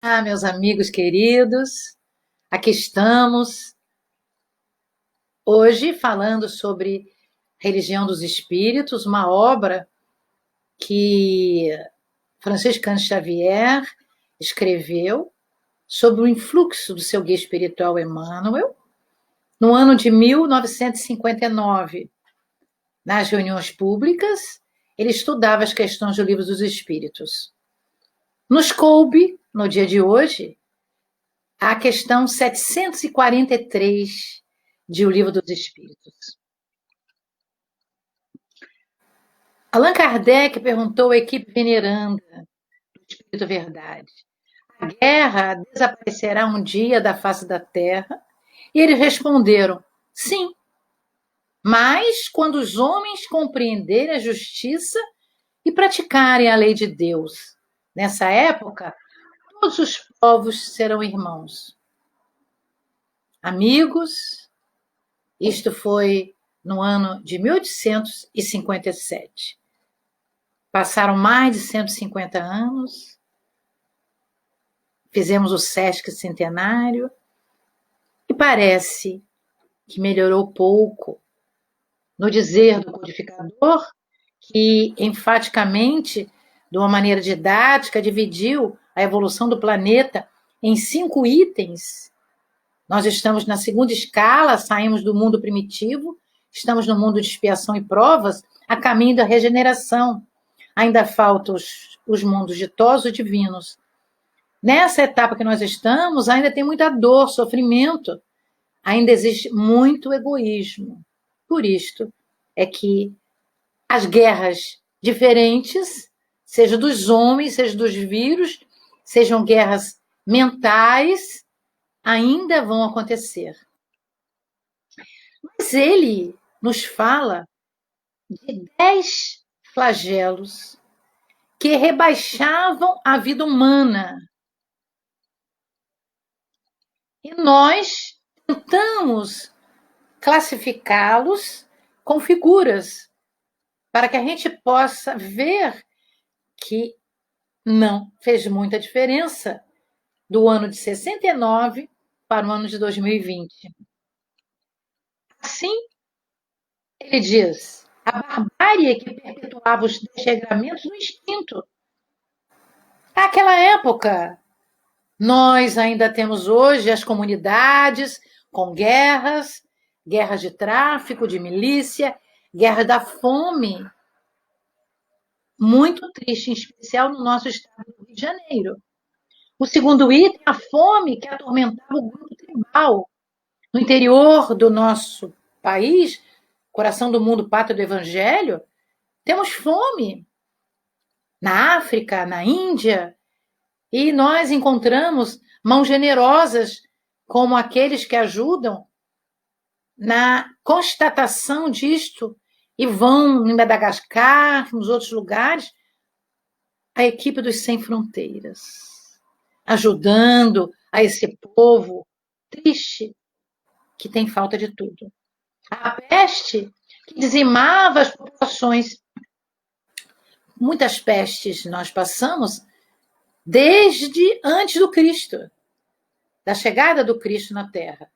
Meus amigos queridos, aqui estamos hoje falando sobre Religião dos Espíritos, uma obra que Franciscano Xavier escreveu sobre o influxo do seu guia espiritual Emmanuel, no ano de 1959. Nas reuniões públicas, ele estudava as questões do Livro dos Espíritos. Nos coube, no dia de hoje, a questão 743 de O Livro dos Espíritos. Allan Kardec perguntou à equipe veneranda do Espírito Verdade: a guerra desaparecerá um dia da face da Terra? E eles responderam: sim, mas quando os homens compreenderem a justiça e praticarem a lei de Deus. Nessa época, todos os povos serão irmãos. Amigos, isto foi no ano de 1857. Passaram mais de 150 anos, fizemos o Sesc Centenário e parece que melhorou pouco. No dizer do codificador, que enfaticamente, de uma maneira didática, dividiu a evolução do planeta em 5 itens. Nós estamos na segunda escala, saímos do mundo primitivo, estamos no mundo de expiação e provas, a caminho da regeneração. Ainda faltam os mundos ditosos e divinos. Nessa etapa que nós estamos, ainda tem muita dor, sofrimento, ainda existe muito egoísmo. Por isto é que as guerras diferentes, seja dos homens, seja dos vírus, sejam guerras mentais, ainda vão acontecer. Mas ele nos fala de 10 flagelos que rebaixavam a vida humana. E nós tentamos classificá-los com figuras, para que a gente possa ver que não fez muita diferença do ano de 69 para o ano de 2020. Assim, ele diz, a barbárie que perpetuava os desregramentos no instinto. Naquela época, nós ainda temos hoje as comunidades com guerras, guerras de tráfico, de milícia, guerra da fome. Muito triste, em especial no nosso estado do Rio de Janeiro. O segundo item, a fome que atormentava o grupo tribal. No interior do nosso país, coração do mundo, pátria do Evangelho, temos fome. Na África, na Índia, e nós encontramos mãos generosas, como aqueles que ajudam na constatação disto e vão em Madagascar, nos outros lugares, a equipe dos Sem Fronteiras, ajudando a esse povo triste que tem falta de tudo. A peste que dizimava as populações. Muitas pestes nós passamos desde antes do Cristo, da chegada do Cristo na Terra.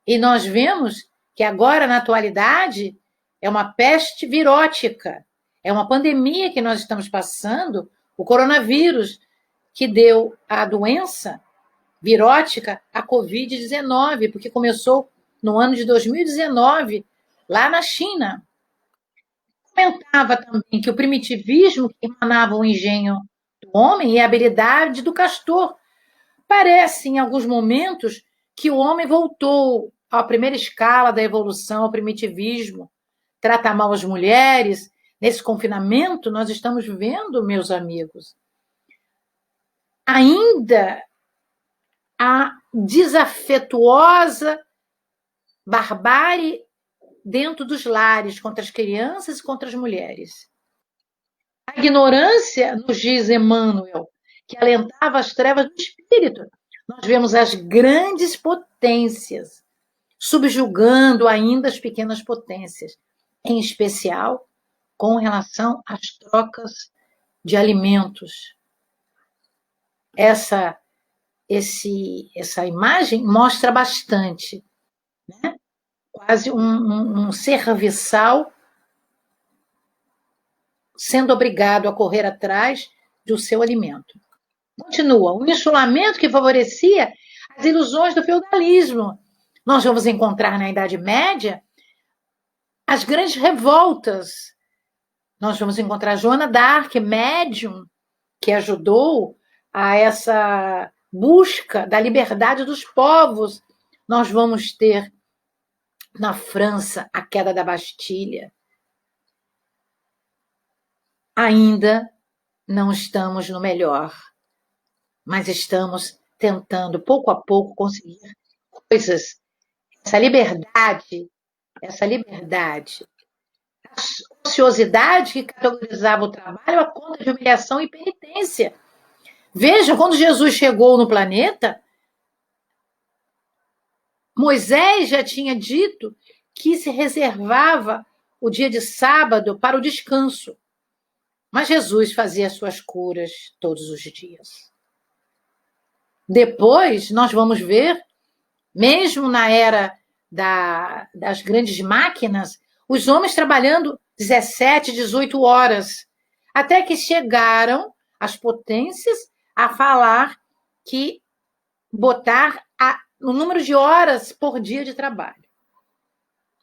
E nós vemos que agora, na atualidade, é uma peste virótica, é uma pandemia que nós estamos passando, o coronavírus, que deu a doença virótica, a Covid-19, porque começou no ano de 2019, lá na China. Comentava também que o primitivismo que emanava o engenho do homem e a habilidade do castor. Parece, em alguns momentos, que o homem voltou à primeira escala da evolução, ao primitivismo, trata mal as mulheres. Nesse confinamento, nós estamos vendo, meus amigos, ainda a desafetuosa barbárie dentro dos lares, contra as crianças e contra as mulheres. A ignorância, nos diz Emmanuel, que alentava as trevas do espírito. Nós vemos as grandes potências subjugando ainda as pequenas potências, em especial com relação às trocas de alimentos. essa imagem mostra bastante, né? Quase um serviçal sendo obrigado a correr atrás do seu alimento. Continua, um isolamento que favorecia as ilusões do feudalismo. Nós vamos encontrar na Idade Média as grandes revoltas. Nós vamos encontrar Joana d'Arc, médium, que ajudou a essa busca da liberdade dos povos. Nós vamos ter na França a queda da Bastilha. Ainda não estamos no melhor, mas estamos tentando, pouco a pouco, conseguir coisas. Essa liberdade, a ociosidade que categorizava o trabalho a conta de humilhação e penitência. Veja, quando Jesus chegou no planeta, Moisés já tinha dito que se reservava o dia de sábado para o descanso. Mas Jesus fazia suas curas todos os dias. Depois, nós vamos ver, mesmo na era das grandes máquinas, os homens trabalhando 17, 18 horas, até que chegaram as potências a falar que botar o número de horas por dia de trabalho.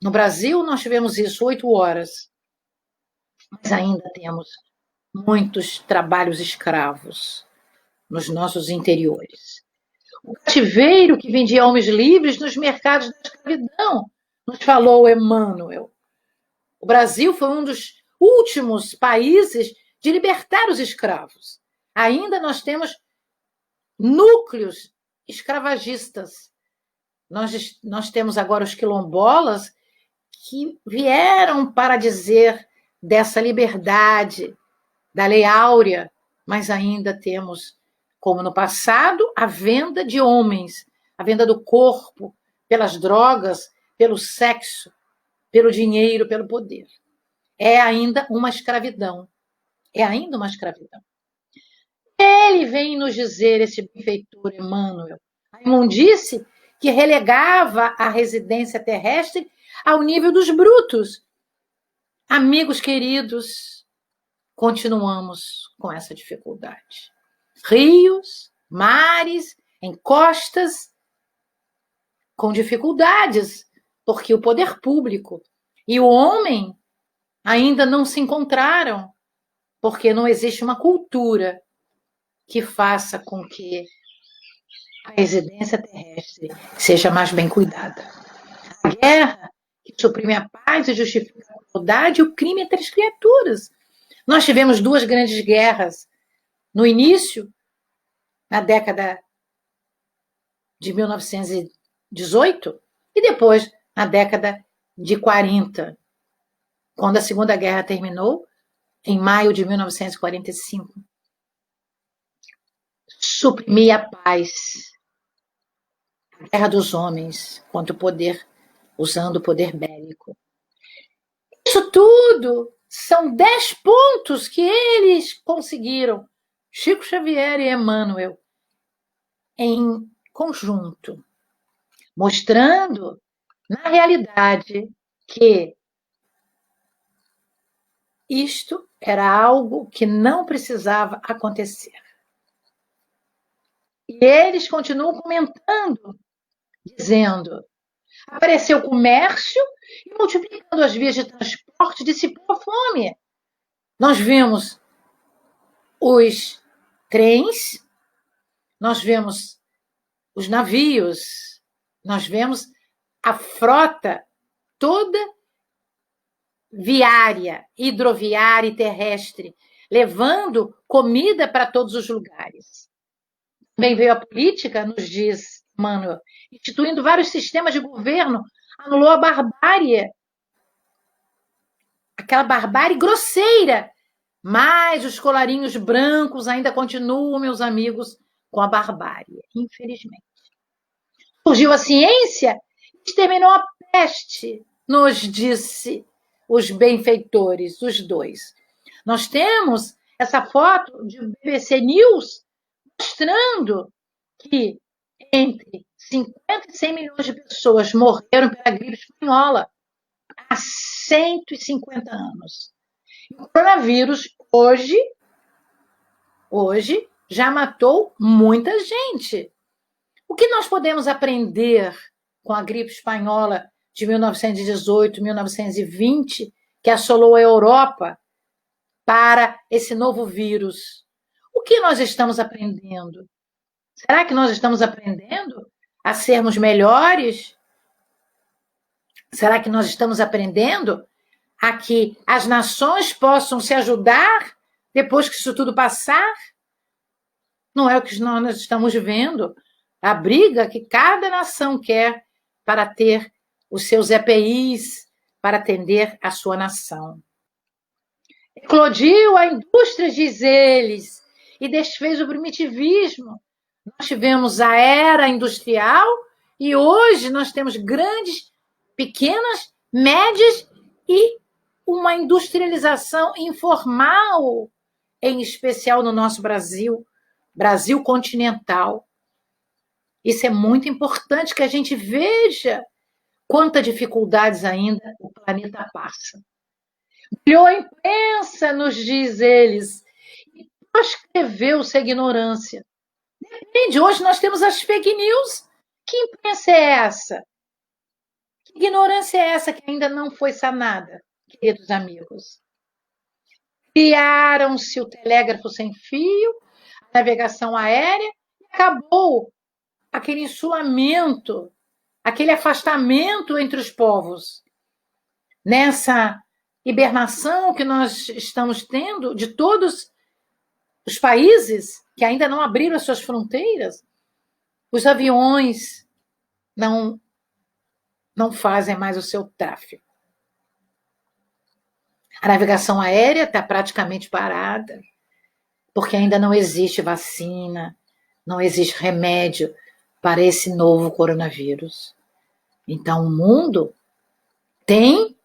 No Brasil, nós tivemos isso, 8 horas. Mas ainda temos muitos trabalhos escravos nos nossos interiores. O cativeiro que vendia homens livres nos mercados da escravidão, nos falou Emmanuel. O Brasil foi um dos últimos países de libertar os escravos. Ainda nós temos núcleos escravagistas. Nós temos agora os quilombolas que vieram para dizer dessa liberdade, da Lei Áurea, mas ainda temos, como no passado, a venda de homens, a venda do corpo pelas drogas, pelo sexo, pelo dinheiro, pelo poder. É ainda uma escravidão. É ainda uma escravidão. Ele vem nos dizer, esse benfeitor Emmanuel, a imundície que relegava a residência terrestre ao nível dos brutos. Amigos queridos, continuamos com essa dificuldade. Rios, mares, encostas, com dificuldades, porque o poder público e o homem ainda não se encontraram, porque não existe uma cultura que faça com que a residência terrestre seja mais bem cuidada. A guerra que suprime a paz e justifica a crueldade e o crime entre as criaturas. Nós tivemos 2 grandes guerras no início, na década de 1918, e depois na década de 40, quando a Segunda Guerra terminou, em maio de 1945. Suprimir a paz, a guerra dos homens contra o poder, usando o poder bélico. Isso tudo são 10 pontos que eles conseguiram, Chico Xavier e Emmanuel, em conjunto, mostrando, na realidade, que isto era algo que não precisava acontecer. E eles continuam comentando, dizendo: apareceu o comércio e multiplicando as vias de transporte dissipou a fome. Nós vimos os trens, nós vemos os navios, nós vemos a frota toda viária, hidroviária e terrestre, levando comida para todos os lugares. Também veio a política, nos diz Emmanuel, instituindo vários sistemas de governo, anulou a barbárie, aquela barbárie grosseira, mas os colarinhos brancos ainda continuam, meus amigos, com a barbárie, infelizmente. Surgiu a ciência e exterminou a peste, nos disse os benfeitores, os 2. Nós temos essa foto de BBC News mostrando que entre 50 e 100 milhões de pessoas morreram pela gripe espanhola há 150 anos. O coronavírus, hoje já matou muita gente. O que nós podemos aprender com a gripe espanhola de 1918, 1920, que assolou a Europa, para esse novo vírus? O que nós estamos aprendendo? Será que nós estamos aprendendo a sermos melhores? Será que nós estamos aprendendo a que as nações possam se ajudar depois que isso tudo passar? Não é o que nós estamos vendo. A briga que cada nação quer para ter os seus EPIs, para atender a sua nação. Eclodiu a indústria, diz eles, e desfez o primitivismo. Nós tivemos a era industrial e hoje nós temos grandes, pequenas, médias e uma industrialização informal, em especial no nosso Brasil, Brasil continental. Isso é muito importante que a gente veja quantas dificuldades ainda o planeta passa. Criou a imprensa, nos diz eles, e proscreveu-se a ignorância. Depende, hoje nós temos as fake news. Que imprensa é essa? Que ignorância é essa que ainda não foi sanada, queridos amigos? Criaram-se o telégrafo sem fio, a navegação aérea, e acabou aquele insulamento, aquele afastamento entre os povos. Nessa hibernação que nós estamos tendo de todos os países que ainda não abriram as suas fronteiras, os aviões não fazem mais o seu tráfego. A navegação aérea está praticamente parada, porque ainda não existe vacina, não existe remédio para esse novo coronavírus. Então, o mundo tem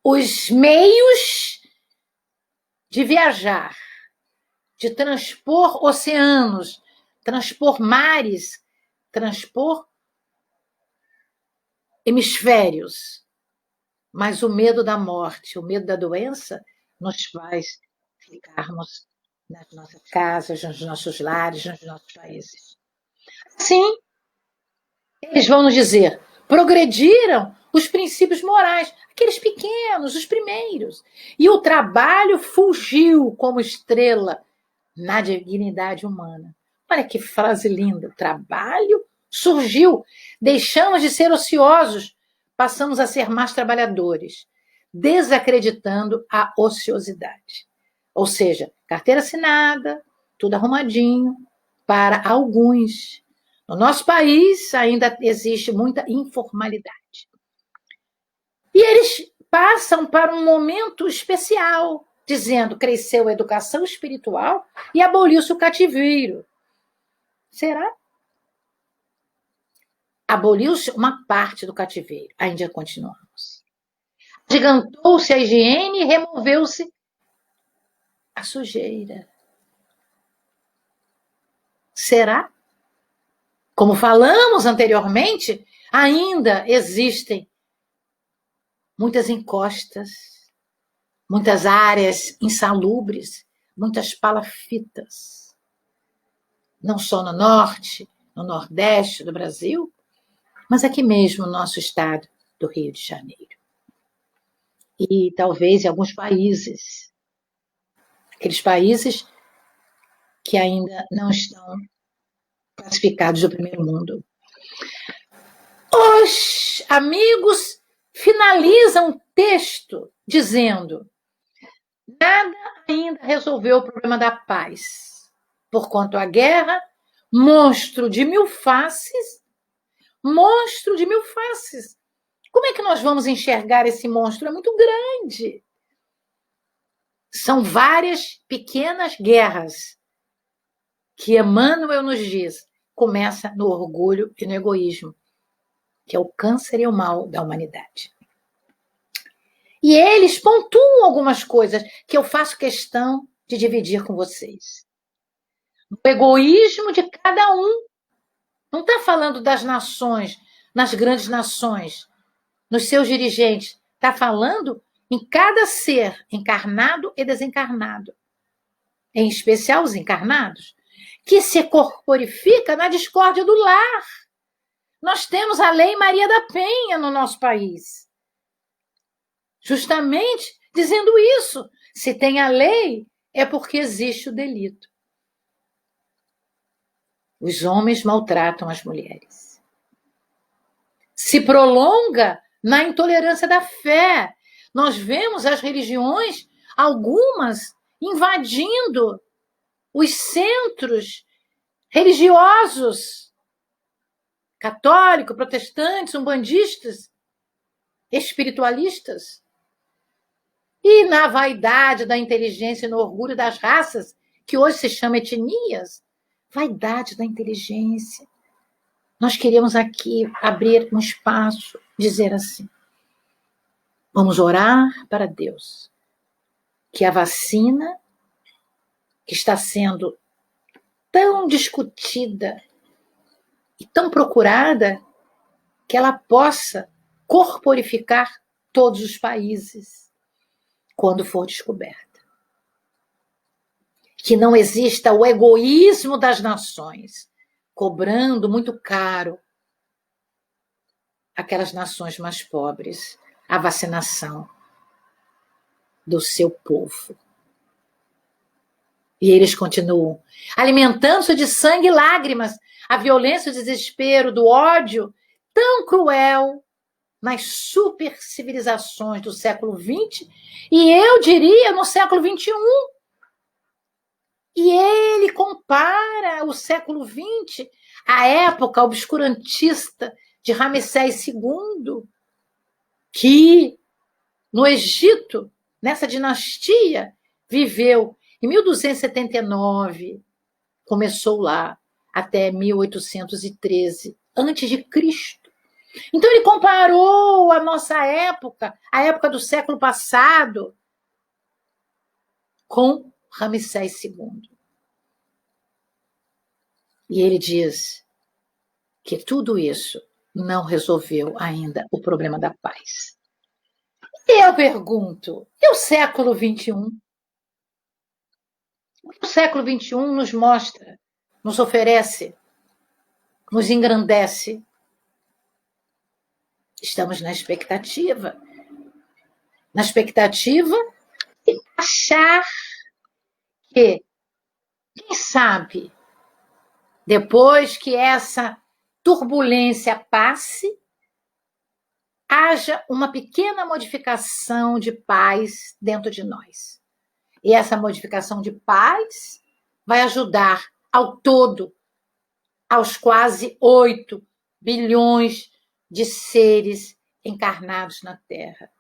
os meios de viajar, de transpor oceanos, transpor mares, transpor hemisférios. Mas o medo da morte, o medo da doença, nos faz ficarmos nas nossas casas, nos nossos lares, nos nossos países. Sim, eles vão nos dizer, progrediram os princípios morais, aqueles pequenos, os primeiros. E o trabalho fugiu como estrela na dignidade humana. Olha que frase linda. O trabalho surgiu. Deixamos de ser ociosos, passamos a ser mais trabalhadores, desacreditando a ociosidade. Ou seja, carteira assinada, tudo arrumadinho, para alguns. No nosso país ainda existe muita informalidade. E eles passam para um momento especial, dizendo que cresceu a educação espiritual e aboliu-se o cativeiro. Será? Aboliu-se uma parte do cativeiro, ainda continuamos. Gigantou-se a higiene e removeu-se a sujeira. Será? Como falamos anteriormente, ainda existem muitas encostas, muitas áreas insalubres, muitas palafitas. Não só no norte, no nordeste do Brasil, mas aqui mesmo no nosso estado do Rio de Janeiro. E talvez em alguns países, aqueles países que ainda não estão classificados do primeiro mundo. Os amigos finalizam o texto dizendo: nada ainda resolveu o problema da paz. Porquanto a guerra, monstro de mil faces. Como é que nós vamos enxergar esse monstro? É muito grande. São várias pequenas guerras que Emmanuel nos diz, começa no orgulho e no egoísmo, que é o câncer e o mal da humanidade. E eles pontuam algumas coisas que eu faço questão de dividir com vocês. no egoísmo de cada um. Não está falando das nações, nas grandes nações, nos seus dirigentes. Está falando em cada ser encarnado e desencarnado, em especial os encarnados, que se corporifica na discórdia do lar. Nós temos a Lei Maria da Penha no nosso país, justamente dizendo isso. Se tem a lei, é porque existe o delito. Os homens maltratam as mulheres. Se prolonga na intolerância da fé. Nós vemos as religiões, algumas, invadindo os centros religiosos, católicos, protestantes, umbandistas, espiritualistas. E na vaidade da inteligência e no orgulho das raças, que hoje se chama etnias, vaidade da inteligência. Nós queremos aqui abrir um espaço, dizer assim, vamos orar para Deus, que a vacina, que está sendo tão discutida e tão procurada, que ela possa corporificar todos os países quando for descoberta. Que não exista o egoísmo das nações, cobrando muito caro aquelas nações mais pobres a vacinação do seu povo. E eles continuam alimentando-se de sangue e lágrimas, a violência, o desespero, do ódio tão cruel nas supercivilizações do século XX e eu diria no século XXI. E ele compara o século XX à época obscurantista de Ramsés II, que no Egito, nessa dinastia, viveu em 1279, começou lá, até 1813, antes de Cristo. Então ele comparou a nossa época, a época do século passado, com Ramsés II. E ele diz que tudo isso não resolveu ainda o problema da paz. E eu pergunto, e o século XXI? O que o século XXI nos mostra, nos oferece, nos engrandece? Estamos na expectativa de achar que, quem sabe, depois que essa turbulência passe, haja uma pequena modificação de paz dentro de nós. E essa modificação de paz vai ajudar ao todo, aos quase 8 bilhões de seres encarnados na Terra.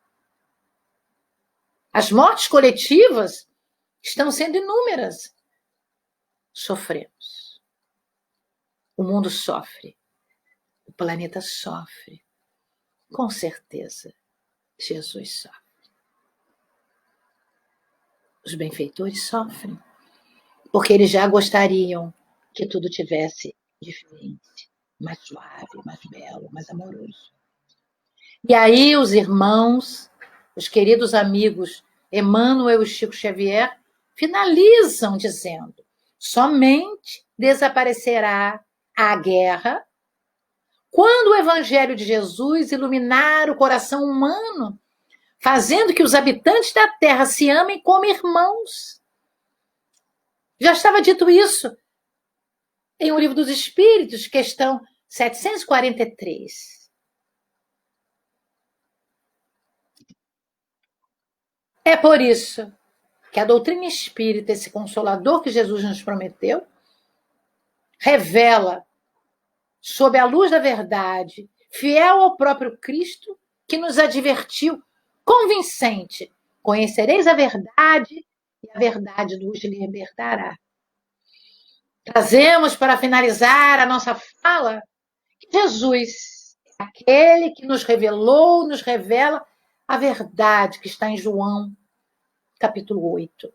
As mortes coletivas estão sendo inúmeras. Sofremos. O mundo sofre. O planeta sofre. Com certeza, Jesus sofre. Os benfeitores sofrem, porque eles já gostariam que tudo tivesse diferente, mais suave, mais belo, mais amoroso. E aí os irmãos, os queridos amigos Emmanuel e Chico Xavier finalizam dizendo: somente desaparecerá a guerra quando o Evangelho de Jesus iluminar o coração humano, fazendo que os habitantes da Terra se amem como irmãos. Já estava dito isso em O Livro dos Espíritos, questão 743. É por isso que a doutrina espírita, esse consolador que Jesus nos prometeu, revela, sob a luz da verdade, fiel ao próprio Cristo, que nos advertiu, convincente: conhecereis a verdade e a verdade vos libertará. Trazemos para finalizar a nossa fala que Jesus é aquele que nos revelou, nos revela a verdade que está em João, capítulo 8.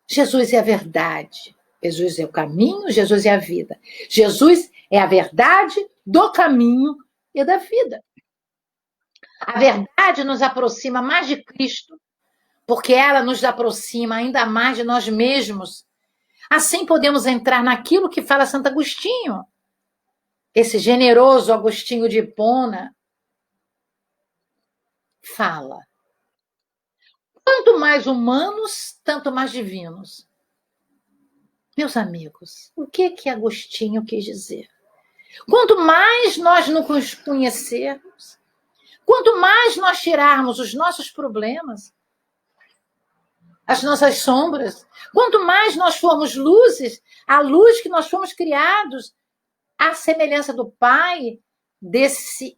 Jesus é a verdade. Jesus é o caminho, Jesus é a vida. Jesus é a verdade do caminho e da vida. A verdade nos aproxima mais de Cristo, porque ela nos aproxima ainda mais de nós mesmos. Assim podemos entrar naquilo que fala Santo Agostinho, esse generoso Agostinho de Hipona fala: quanto mais humanos, tanto mais divinos. Meus amigos, o que Agostinho quis dizer? Quanto mais nós nos conhecermos, quanto mais nós tirarmos os nossos problemas, as nossas sombras, quanto mais nós formos luzes, a luz que nós fomos criados, à semelhança do Pai, desse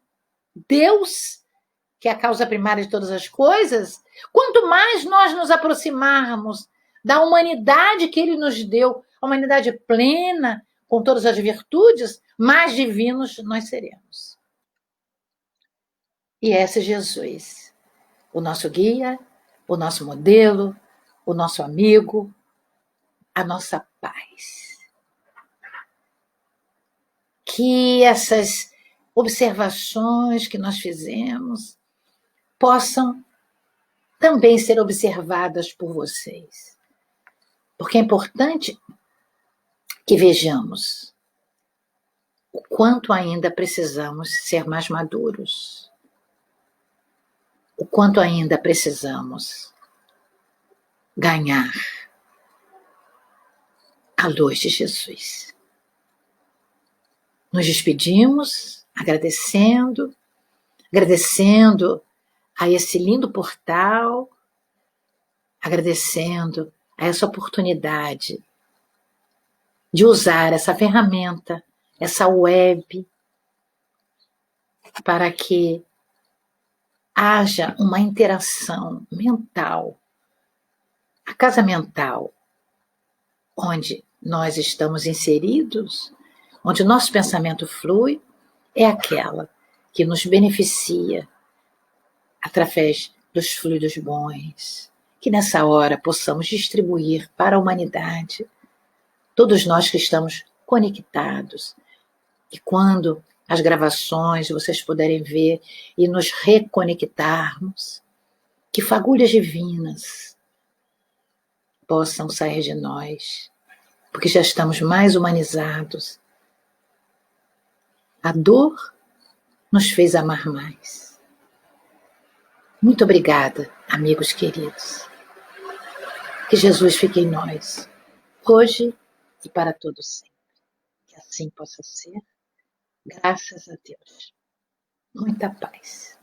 Deus, que é a causa primária de todas as coisas, quanto mais nós nos aproximarmos da humanidade que Ele nos deu, a humanidade plena, com todas as virtudes, mais divinos nós seremos. E esse é Jesus, o nosso guia, o nosso modelo, o nosso amigo, a nossa paz. Que essas observações que nós fizemos possam também ser observadas por vocês. Porque é importante que vejamos o quanto ainda precisamos ser mais maduros, o quanto ainda precisamos ganhar a luz de Jesus. Nos despedimos agradecendo a esse lindo portal, agradecendo a essa oportunidade de usar essa ferramenta, essa web, para que haja uma interação mental, a casa mental, onde nós estamos inseridos, onde o nosso pensamento flui, é aquela que nos beneficia através dos fluidos bons, que nessa hora possamos distribuir para a humanidade, todos nós que estamos conectados, e quando as gravações vocês puderem ver e nos reconectarmos, que fagulhas divinas possam sair de nós, porque já estamos mais humanizados. A dor nos fez amar mais. Muito obrigada, amigos queridos. Que Jesus fique em nós, hoje e para todo sempre. Que assim possa ser, graças a Deus. Muita paz.